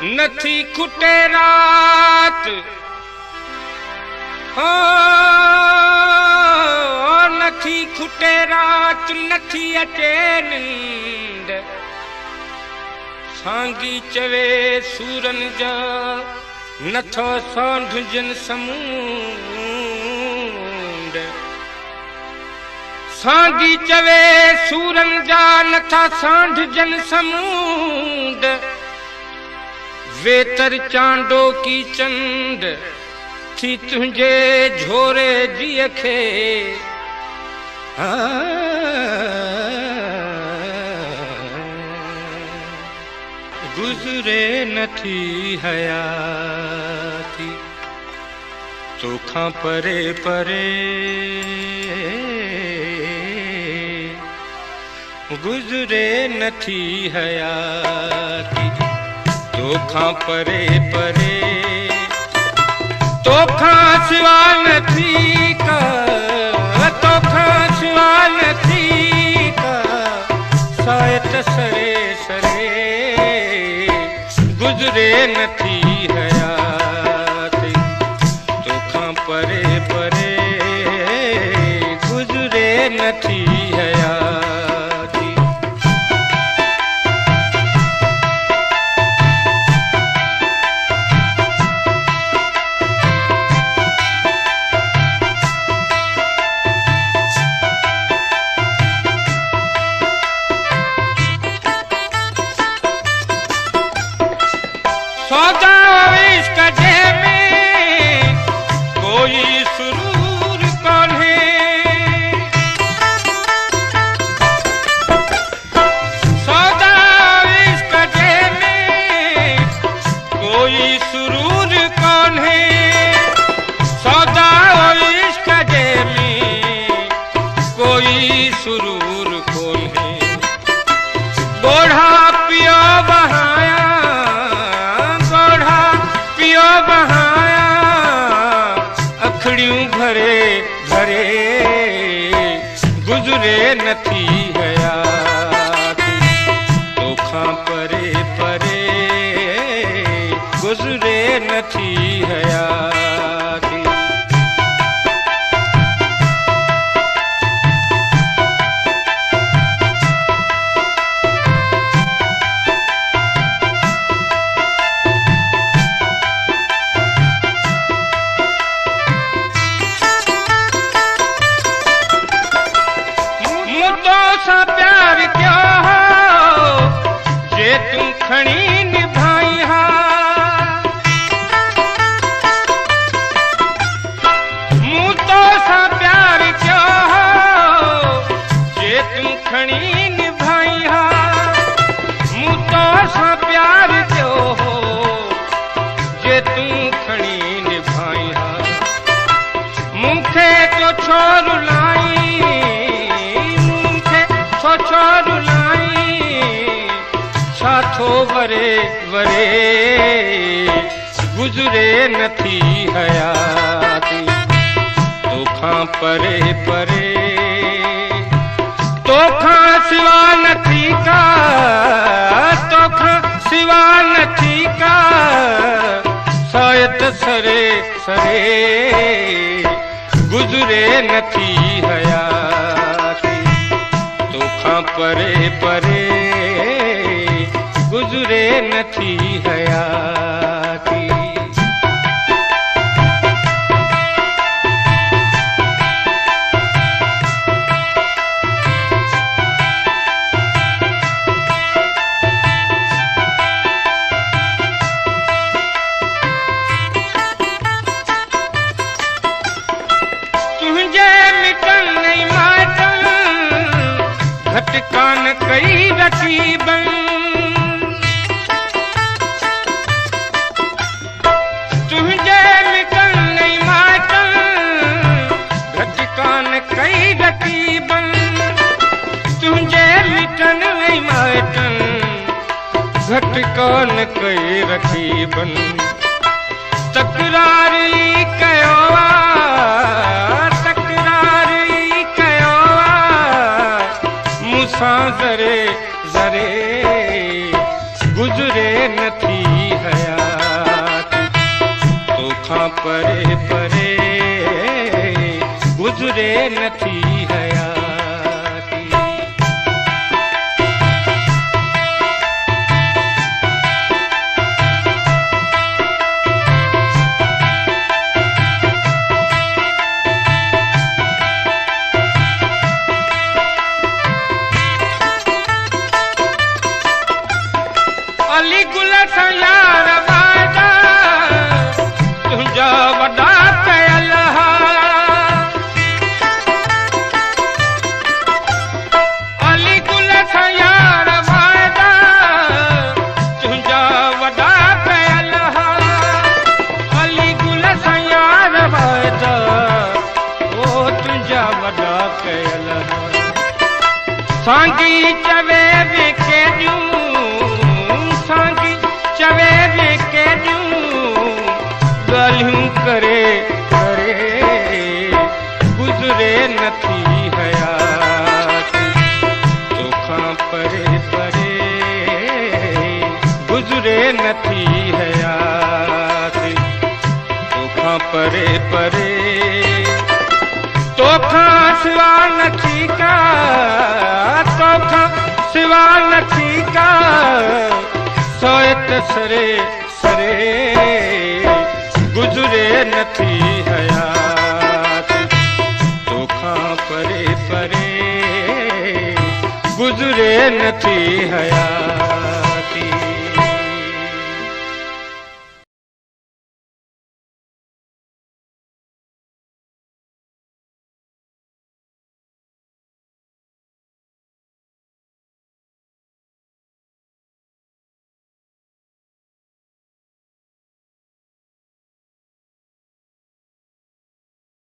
नथी खुटे रात हो नथी खुटे रात नथी अचे नींद सांगी चवे सूरन जा नथो सांढ जन समूंड सांगी चवे सूरन जा नथा सांढ जन समूंड वेतर चांडो की चंद थी तुझे झोरे जी खे गुजरे नथी हयाती तोखां परे परे गुजरे नथी हयाती तोखां परे परे तोखां सिवा नथी का तोखां सिवा नथी का सायत सरे सरे गुजरे नथी हयाती तोखां परे परे गुजरे नथी हयाती सौदा इश्क जे में कोई सुरूर कोन्हे सौदा इश्क जे में कोई सुरूर कोन्हे सौदा इश्क जे में कोई सुरूर कोन्हे गोढ़ा पियो बहाया अखड़ियों भरे भरे गुजरे नथी हयाती तोखां परे परे गुजरे नथी हयाती सा प्यार क्या हो जे तुम खड़ी निभाई हा मुँह तो सा प्यार क्या हो जे तुम खड़ी निभाई हा मुँह तो सा प्यार क्यों हो जे तुम खड़ी निभाई हा मुखे तो छोड़ लाई छोड़ लाई छाथो वरे वरे गुजरे नथी हयाती तोखां परे परे तोखां सिवा नथी का तोखां सिवा नथी का सायत सरे सरे गुजरे नथी हयाती तोखां परे परे गुजरे नथी हयाती तुझे मिटन नहीं माटन घटकान कई रकीबन तुझे मिटन नहीं माटन घटकान कई रकीबन तुझे मिटन नहीं माटन घटकान कई रकीबन तकरारी कयो मुसां जरे जरे गुजरे नथी हयाती तोखां परे परे गुज़रे नथी हयाती। अली गुल सां यार वादा तुंहिंजा वॾा कयल हा। अली गुल सां यार वादा तुंहिंजा वॾा कयल हा। अली गुल सां यार वादा ओ तुंहिंजा वॾा कयल हा। सांगी चवे बि केॾियूं सांगी चवे बि केॾियूं ॻाल्हियूं करे करे गुज़रे नथी हयाती तोखां परे परे गुज़रे नथी हयाती तोखां परे परे तोखां सिवा नथी का तोखां सिवा नथी का सोयत सरे सरे गुज़रे नथी हयाती तोखां परे परे गुज़रे नथी हयाती।